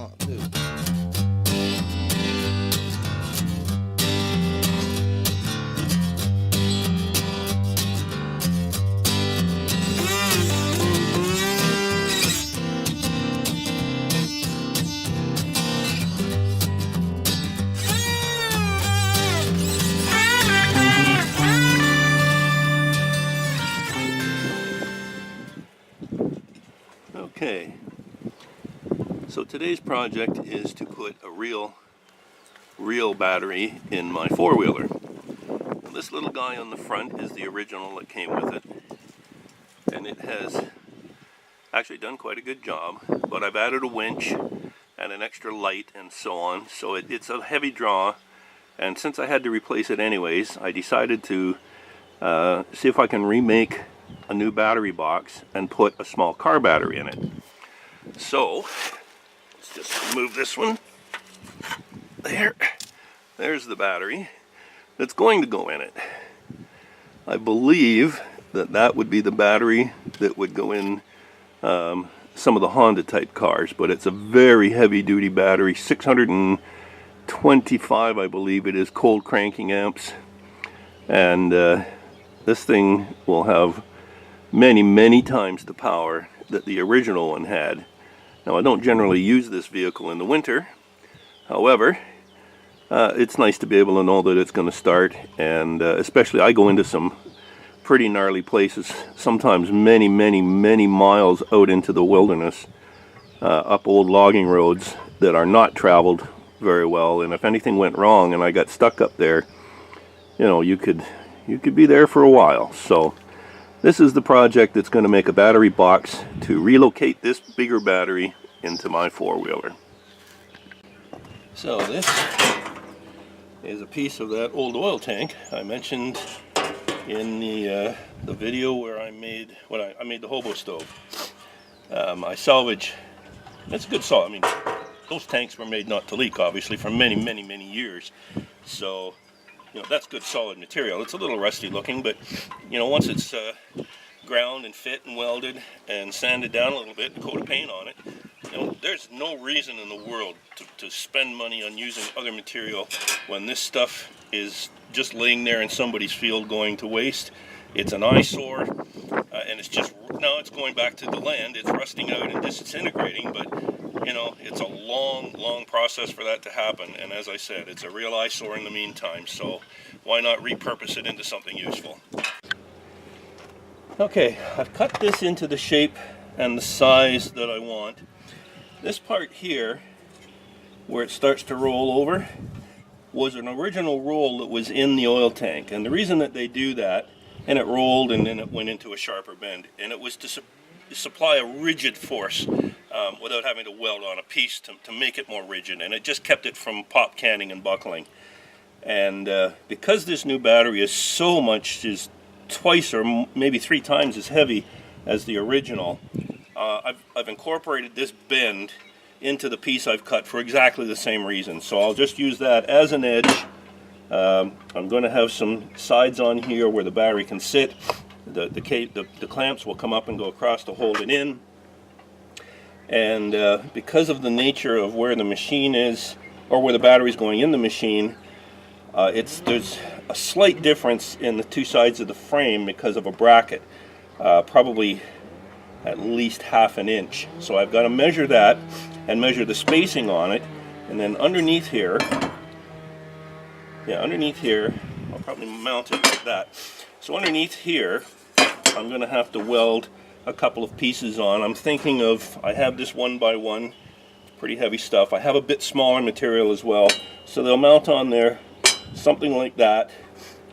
I'll do. Okay, so today's project is to put a real battery in my four-wheeler. This little guy on the front is the original that came with it, and it has actually done quite a good job, but I've added a winch and an extra light and so on, so it's a heavy draw, and since I had to replace it anyways, I decided to see if I can remake a new battery box and put a small car battery in it. So let's just move this one. There's the battery that's going to go in it. I believe that would be the battery that would go in some of the Honda type cars, but it's a very heavy duty battery, 625 I believe it is, cold cranking amps, and this thing will have many times the power that the original one had. Now, I don't generally use this vehicle in the winter, however, it's nice to be able to know that it's going to start, and especially I go into some pretty gnarly places, sometimes many miles out into the wilderness, up old logging roads that are not traveled very well, and if anything went wrong and I got stuck up there, you know, you could be there for a while. So this is the project that's going to make a battery box to relocate this bigger battery into my four-wheeler. So this is a piece of that old oil tank I mentioned in the video where I made the hobo stove. I salvage. It's a good saw. I mean, those tanks were made not to leak, obviously, for many years. So, you know, that's good solid material. It's a little rusty looking, but you know, once it's ground and fit and welded and sanded down a little bit and coat of paint on it, you know, there's no reason in the world to spend money on using other material when this stuff is just laying there in somebody's field going to waste. It's an eyesore, and it's just, now it's going back to the land, it's rusting out and disintegrating, but you know, it's a long process for that to happen, and as I said, it's a real eyesore in the meantime, so why not repurpose it into something useful? Okay, I've cut this into the shape and the size that I want. This part here, where it starts to roll over, was an original roll that was in the oil tank, and the reason that they do that, and it rolled and then it went into a sharper bend, and it was to supply a rigid force without having to weld on a piece to make it more rigid, and it just kept it from pop canning and buckling. And because this new battery is so much, is twice or maybe 3 times as heavy as the original, I've incorporated this bend into the piece I've cut for exactly the same reason. So I'll just use that as an edge. I'm going to have some sides on here where the battery can sit. The clamps will come up and go across to hold it in. And because of the nature of where the machine is, or where the battery is going in the machine, there's a slight difference in the 2 sides of the frame because of a bracket, probably at least ½ an inch. So I've got to measure that and measure the spacing on it, and then underneath here, I'll probably mount it like that. So underneath here, I'm going to have to weld a couple of pieces on. I'm thinking of, I have this 1x1, pretty heavy stuff. I have a bit smaller material as well, so they'll mount on there, something like that,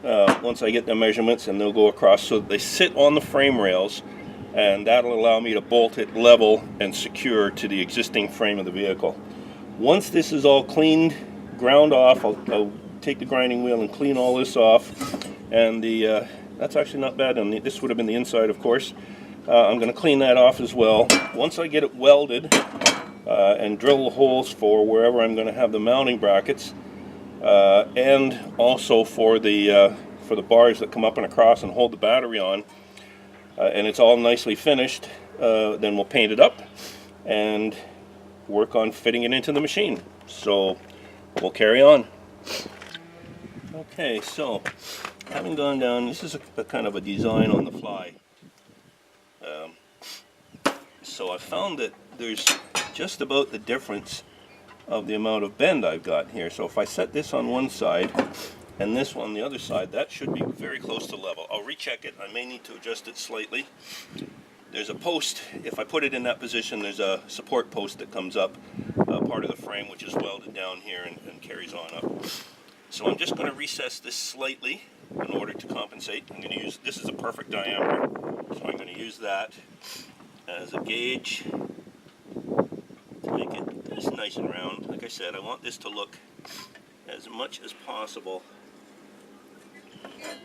once I get their measurements, and they'll go across so that they sit on the frame rails, and that'll allow me to bolt it level and secure to the existing frame of the vehicle. Once this is all cleaned, ground off, I'll take the grinding wheel and clean all this off, and that's actually not bad. This would have been the inside, of course. I'm going to clean that off as well. Once I get it welded and drill the holes for wherever I'm going to have the mounting brackets, and also for the bars that come up and across and hold the battery on, and it's all nicely finished, then we'll paint it up, and work on fitting it into the machine. So we'll carry on. Okay, so having gone down, this is a kind of a design on the fly. So I found that there's just about the difference of the amount of bend I've got here. So if I set this on one side and this one on the other side, that should be very close to level. I'll recheck it. I may need to adjust it slightly. There's a post. If I put it in that position, there's a support post that comes up, part of the frame, which is welded down here and carries on up. So I'm just going to recess this slightly in order to compensate. I'm going to use, this is a perfect diameter, so I'm going to use that as a gauge to make it just nice and round. Like I said, I want this to look as much as possible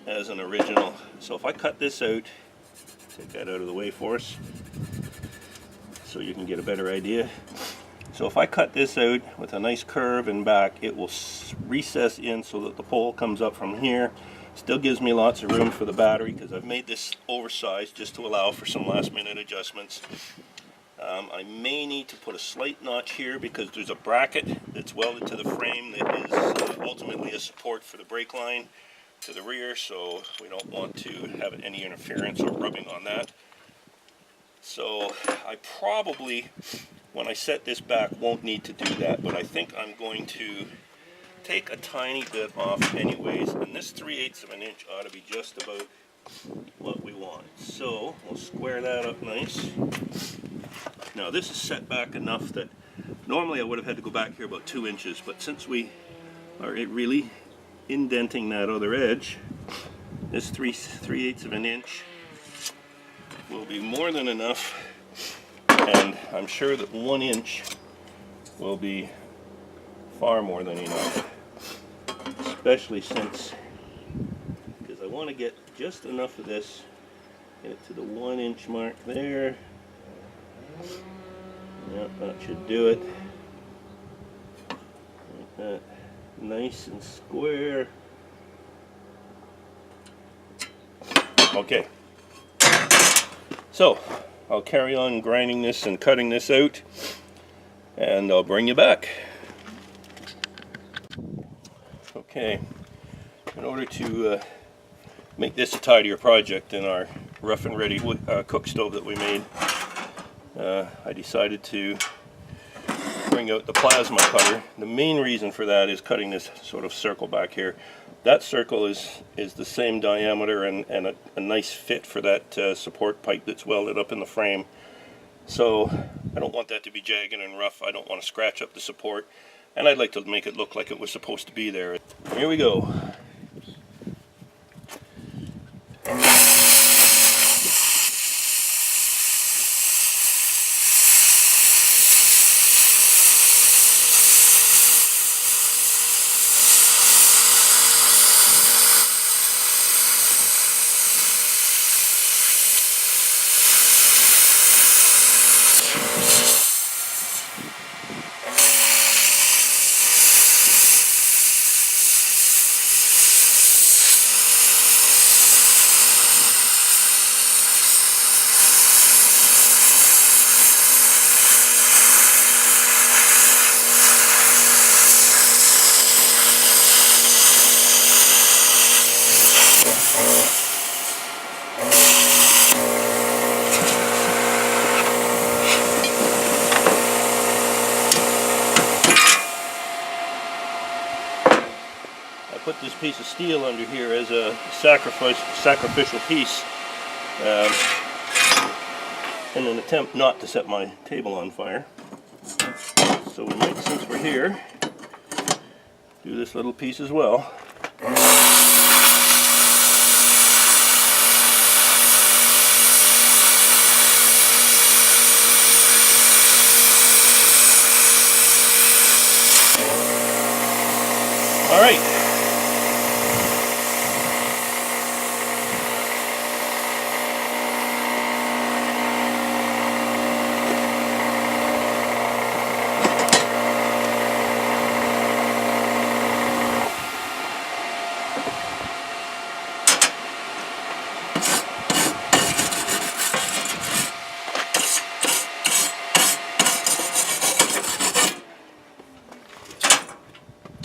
as an original. So if I cut this out, take that out of the way for us so you can get a better idea. So if I cut this out with a nice curve and back, it will recess in so that the pole comes up from here. Still gives me lots of room for the battery because I've made this oversized just to allow for some last minute adjustments. I may need to put a slight notch here because there's a bracket that's welded to the frame that is ultimately a support for the brake line to the rear, so we don't want to have any interference or rubbing on that. So I probably, when I set this back, won't need to do that, but I think I'm going to take a tiny bit off anyways, and this 3/8 of an inch ought to be just about what we want. So we'll square that up nice. Now this is set back enough that normally I would have had to go back here about 2 inches, but since we are really indenting that other edge, this 3/8 of an inch will be more than enough, and I'm sure that 1 inch will be far more than enough, especially since, because I want to get just enough of this, get it to the 1 inch mark there. Yep, that should do it. Like that, nice and square. Okay, so I'll carry on grinding this and cutting this out, and I'll bring you back. Okay, in order to make this a tidier project in our rough and ready cook stove that we made, I decided to bring out the plasma cutter. The main reason for that is cutting this sort of circle back here. That circle is the same diameter and a nice fit for that support pipe that's welded up in the frame. So I don't want that to be jagged and rough. I don't want to scratch up the support, and I'd like to make it look like it was supposed to be there. Here we go. Put this piece of steel under here as a sacrificial piece in an attempt not to set my table on fire. So we might, since we're here, do this little piece as well. All right.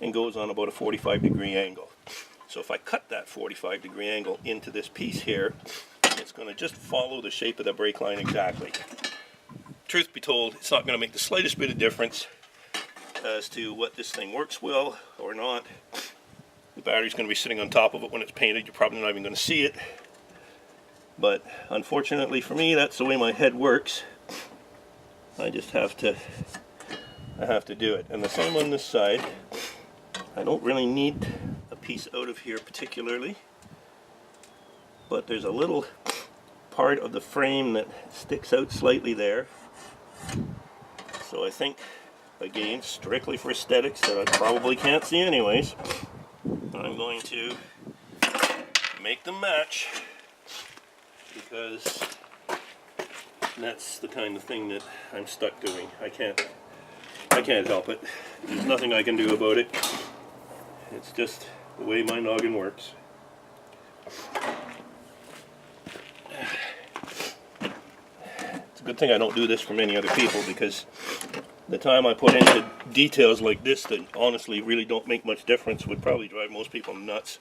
and goes on about a 45-degree angle. So if I cut that 45-degree angle into this piece here, it's going to just follow the shape of the brake line exactly. Truth be told, it's not going to make the slightest bit of difference as to what this thing works well or not. The battery's going to be sitting on top of it when it's painted. You're probably not even going to see it. But unfortunately for me, that's the way my head works. I just have to do it. And the same on this side. I don't really need a piece out of here particularly, but there's a little part of the frame that sticks out slightly there. So I think, again, strictly for aesthetics that I probably can't see anyways, I'm going to make them match, because that's the kind of thing that I'm stuck doing. I can't help it. There's nothing I can do about it. It's just the way my noggin works. It's a good thing I don't do this for many other people, because the time I put into details like this that honestly really don't make much difference would probably drive most people nuts.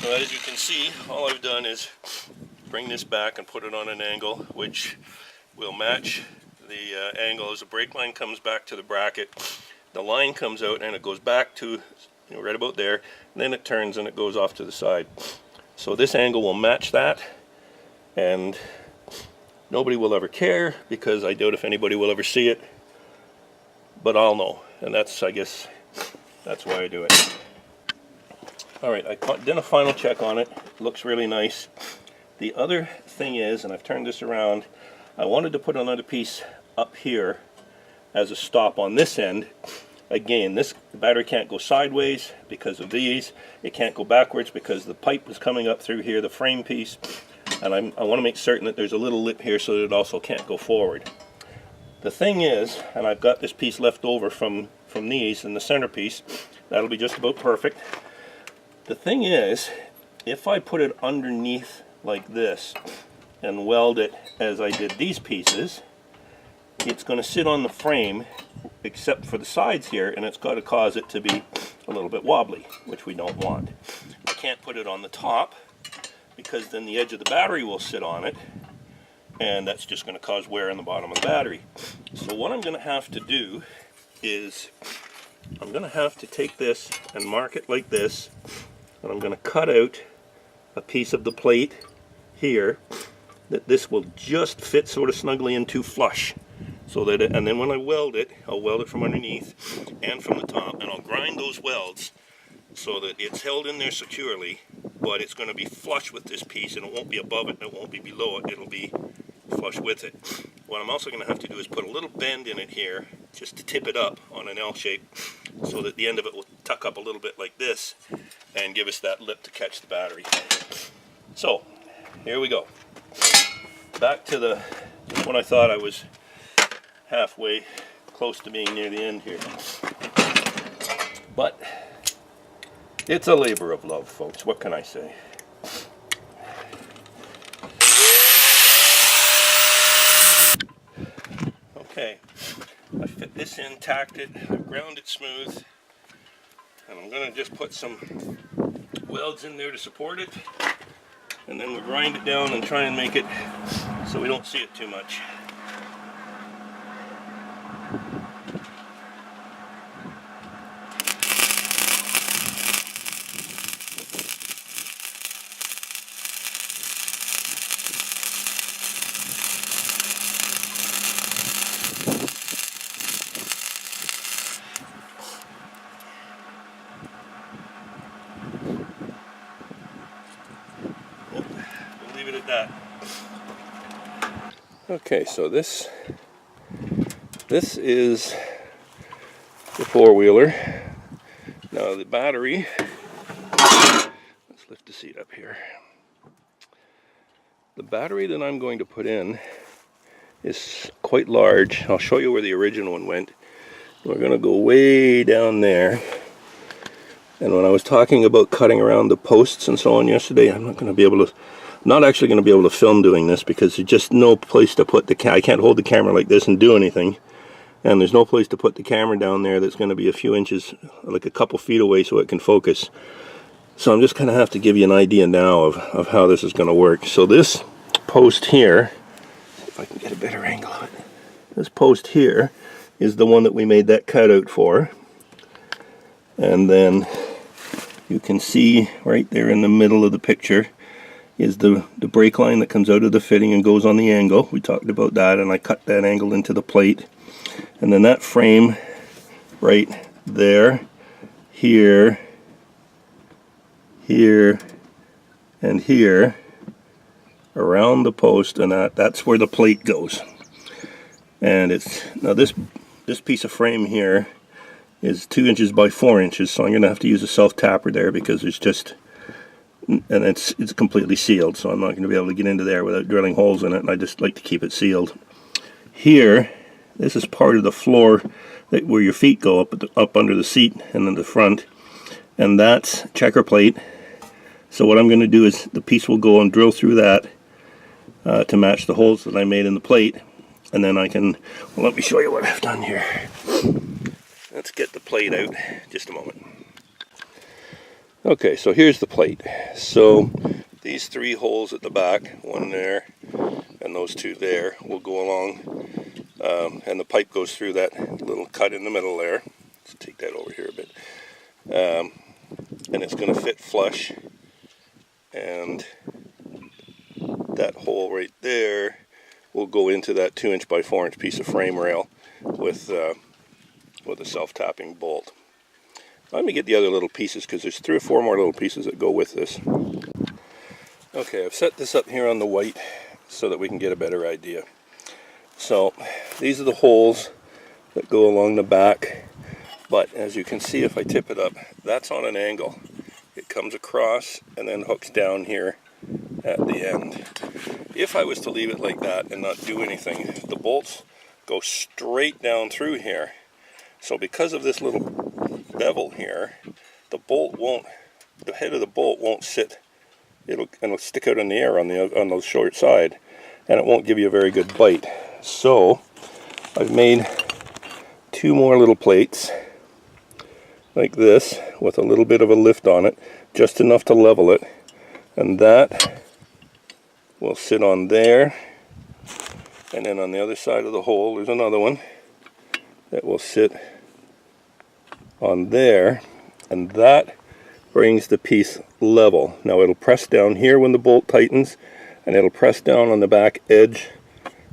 So as you can see, all I've done is bring this back and put it on an angle which will match the angle as the brake line comes back to the bracket. The line comes out and it goes back to, right about there, and then it turns and it goes off to the side. So this angle will match that, and nobody will ever care, because I doubt if anybody will ever see it, but I'll know, and that's, I guess, that's why I do it. Alright, I did a final check on it. It looks really nice. The other thing is, and I've turned this around, I wanted to put another piece up here as a stop on this end. Again, the battery can't go sideways because of these. It can't go backwards because the pipe is coming up through here, the frame piece. And I want to make certain that there's a little lip here so that it also can't go forward. The thing is, and I've got this piece left over from these in the centerpiece, that'll be just about perfect. The thing is, if I put it underneath like this and weld it as I did these pieces, it's going to sit on the frame except for the sides here, and it's got to cause it to be a little bit wobbly, which we don't want. I can't put it on the top because then the edge of the battery will sit on it, and that's just going to cause wear in the bottom of the battery. So what I'm going to have to do is I'm going to have to take this and mark it like this, and I'm going to cut out a piece of the plate here that this will just fit sort of snugly into flush. So that and then when I weld it, I'll weld it from underneath and from the top, and I'll grind those welds so that it's held in there securely, but it's going to be flush with this piece, and it won't be above it and it won't be below it, it'll be flush with it. What I'm also going to have to do is put a little bend in it here just to tip it up on an L shape so that the end of it will tuck up a little bit like this and give us that lip to catch the battery. So here we go. Back to when I thought I was halfway close to being near the end here. But it's a labor of love, folks. What can I say? Okay, I fit this in, tacked it, I've ground it smooth, and I'm going to just put some welds in there to support it, and then we'll grind it down and try and make it so we don't see it too much. Leave it at that. Okay, so this is the four-wheeler. Now the battery, let's lift the seat up here. The battery that I'm going to put in is quite large. I'll show you where the original one went. We're going to go way down there. And when I was talking about cutting around the posts and so on yesterday, I'm not actually going to be able to film doing this because there's just no place to put the I can't hold the camera like this and do anything. And there's no place to put the camera down there that's going to be a few inches, like a couple feet away so it can focus. So I'm just going to have to give you an idea now of how this is going to work. So this post here, see if I can get a better angle of it. This post here is the one that we made that cutout for. And then you can see right there in the middle of the picture is the brake line that comes out of the fitting and goes on the angle. We talked about that, and I cut that angle into the plate. And then that frame right there, here, here, and here, around the post, and that's where the plate goes. And it's now this piece of frame here is 2 inches by 4 inches, so I'm going to have to use a self-tapper there because it's just, and it's completely sealed, so I'm not going to be able to get into there without drilling holes in it, and I just like to keep it sealed. Here, this is part of the floor where your feet go up under the seat and in the front, and that's checker plate. So what I'm going to do is the piece will go and drill through that to match the holes that I made in the plate, and then I can, well, let me show you what I've done here. Let's get the plate out, just a moment. Okay, so here's the plate. So these 3 holes at the back, one there and those 2 there, will go along, and the pipe goes through that little cut in the middle there. Let's take that over here a bit. And it's going to fit flush, and that hole right there will go into that 2 inch by 4 inch piece of frame rail with a self-tapping bolt. Let me get the other little pieces because there's 3 or 4 more little pieces that go with this. Okay, I've set this up here on the white so that we can get a better idea. So these are the holes that go along the back, but as you can see, if I tip it up, that's on an angle. It comes across and then hooks down here at the end. If I was to leave it like that and not do anything, the bolts go straight down through here. So because of this little bevel here, the head of the bolt won't sit. It'll stick out in the air on the short side, and it won't give you a very good bite. So I've made 2 more little plates like this with a little bit of a lift on it, just enough to level it, and that will sit on there. And then on the other side of the hole there's another one that will sit on there, and that brings the piece level. Now it'll press down here when the bolt tightens, and it'll press down on the back edge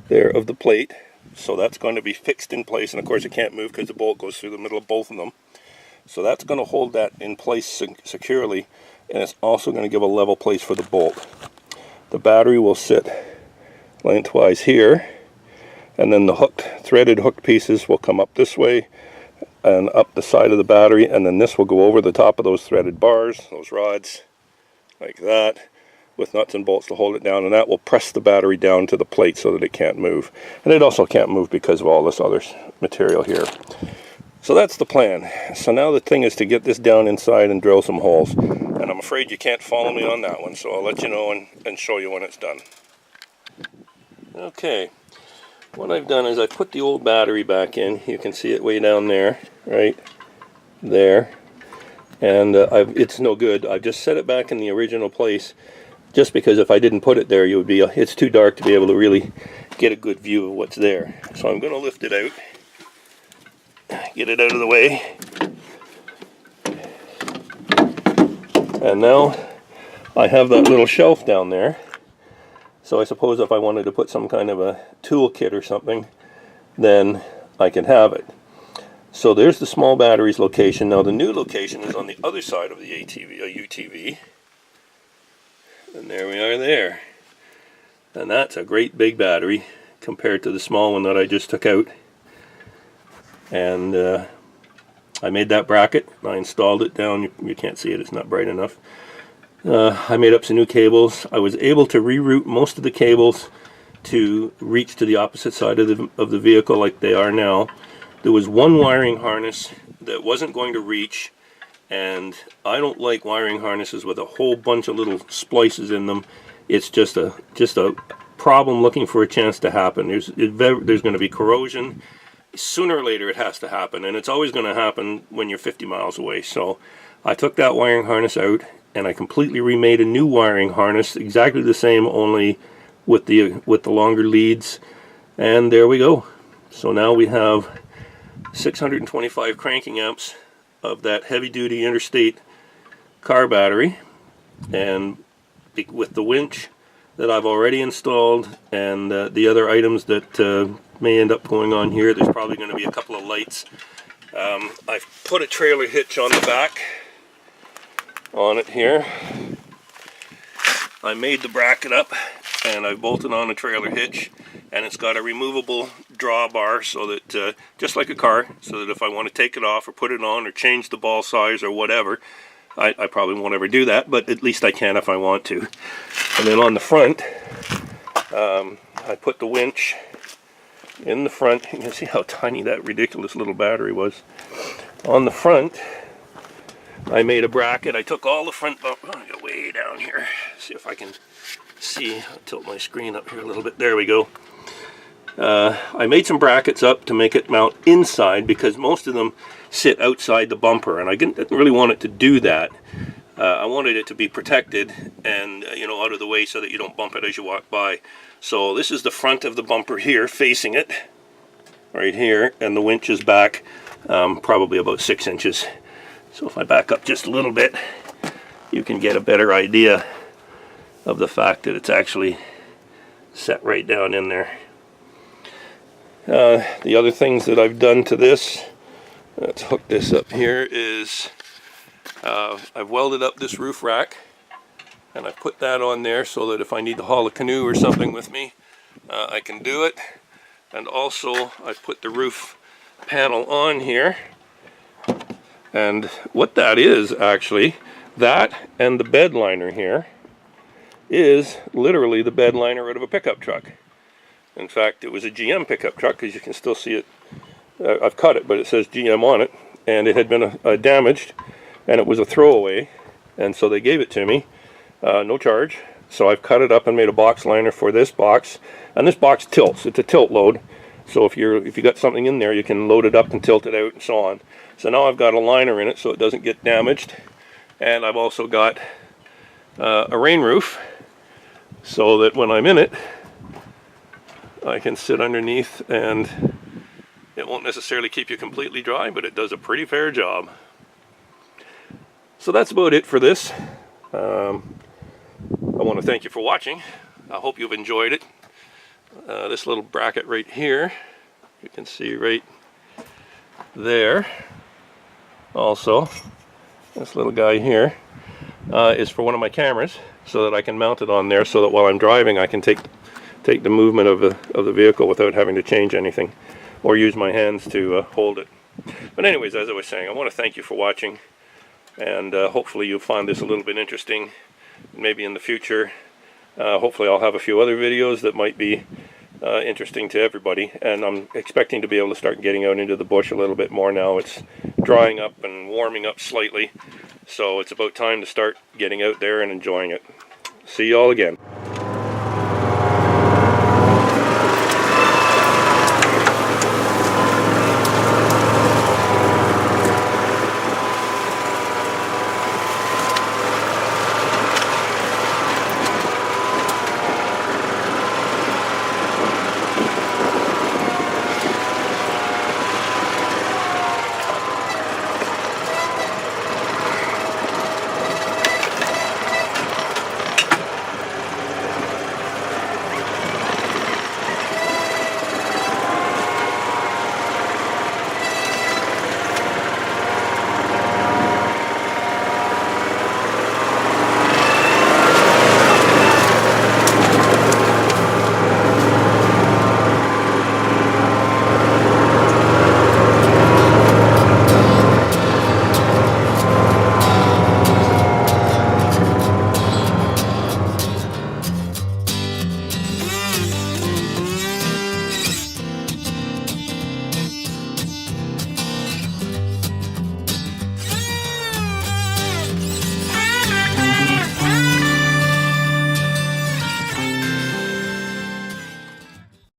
there of the plate, so that's going to be fixed in place, and of course it can't move because the bolt goes through the middle of both of them. So that's going to hold that in place securely, and it's also going to give a level place for the bolt. The battery will sit lengthwise here, and then the threaded hook pieces will come up this way and up the side of the battery, and then this will go over the top of those threaded bars, those rods, like that. with nuts and bolts to hold it down, and that will press the battery down to the plate so that it can't move. And it also can't move because of all this other material here. So that's the plan. So now the thing is to get this down inside and drill some holes. And I'm afraid you can't follow me on that one, so I'll let you know and show you when it's done. Okay, what I've done is I put the old battery back in. You can see it way down there, right there. And it's no good. I've just set it back in the original place, just because if I didn't put it there, it's too dark to be able to really get a good view of what's there. So I'm going to lift it out, get it out of the way. And now I have that little shelf down there. So I suppose if I wanted to put some kind of a tool kit or something, then I can have it. So there's the small batteries location. Now the new location is on the other side of the UTV. And there we are there. And that's a great big battery compared to the small one that I just took out. And I made that bracket. I installed it down. You can't see it, it's not bright enough. I made up some new cables. I was able to reroute most of the cables to reach to the opposite side of the vehicle like they are now. There was one wiring harness that wasn't going to reach, and I don't like wiring harnesses with a whole bunch of little splices in them. It's just a problem looking for a chance to happen. There's going to be corrosion. Sooner or later it has to happen, and it's always going to happen when you're 50 miles away. So I took that wiring harness out and I completely remade a new wiring harness, exactly the same, only with the longer leads, and there we go. So now we have 625 cranking amps of that heavy-duty interstate car battery, and with the winch that I've already installed and the other items that may end up going on here. There's probably going to be a couple of lights. I've put a trailer hitch on the back on it here. I made the bracket up and I've bolted on a trailer hitch, and it's got a removable drawbar so that just like a car, so that if I want to take it off or put it on or change the ball size or whatever, I probably won't ever do that, but at least I can if I want to. And then on the front, I put the winch in the front. You can see how tiny that ridiculous little battery was. On the front, I made a bracket. I took all the front bumper. I'll go way down here. See if I can see. I'll tilt my screen up here a little bit. There we go. I made some brackets up to make it mount inside, because most of them sit outside the bumper, and I didn't really want it to do that. I wanted it to be protected and out of the way so that you don't bump it as you walk by. So this is the front of the bumper here, facing it right here, and the winch is back probably about 6 inches. So if I back up just a little bit, you can get a better idea of the fact that it's actually set right down in there. The other things that I've done to this, let's hook this up here, is I've welded up this roof rack, and I put that on there so that if I need to haul a canoe or something with me, I can do it. And also I put the roof panel on here, and what that is actually, that and the bed liner here is literally the bed liner out of a pickup truck. In fact, it was a GM pickup truck, because you can still see it. I've cut it, but it says GM on it, and it had been damaged, and it was a throwaway, and so they gave it to me, no charge. So I've cut it up and made a box liner for this box, and this box tilts. It's a tilt load, so if you got something in there, you can load it up and tilt it out and so on. So now I've got a liner in it so it doesn't get damaged, and I've also got a rain roof so that when I'm in it, I can sit underneath, and it won't necessarily keep you completely dry, but it does a pretty fair job. So that's about it for this. I want to thank you for watching. I hope you've enjoyed it. This little bracket right here, you can see right there. Also, this little guy here is for one of my cameras, so that I can mount it on there, so that while I'm driving I can take the movement of the vehicle without having to change anything or use my hands to hold it. But anyways, as I was saying, I want to thank you for watching, and hopefully you found this a little bit interesting. Maybe in the future, hopefully I'll have a few other videos that might be interesting to everybody, and I'm expecting to be able to start getting out into the bush a little bit more now. It's drying up and warming up slightly, so it's about time to start getting out there and enjoying it. See you all again.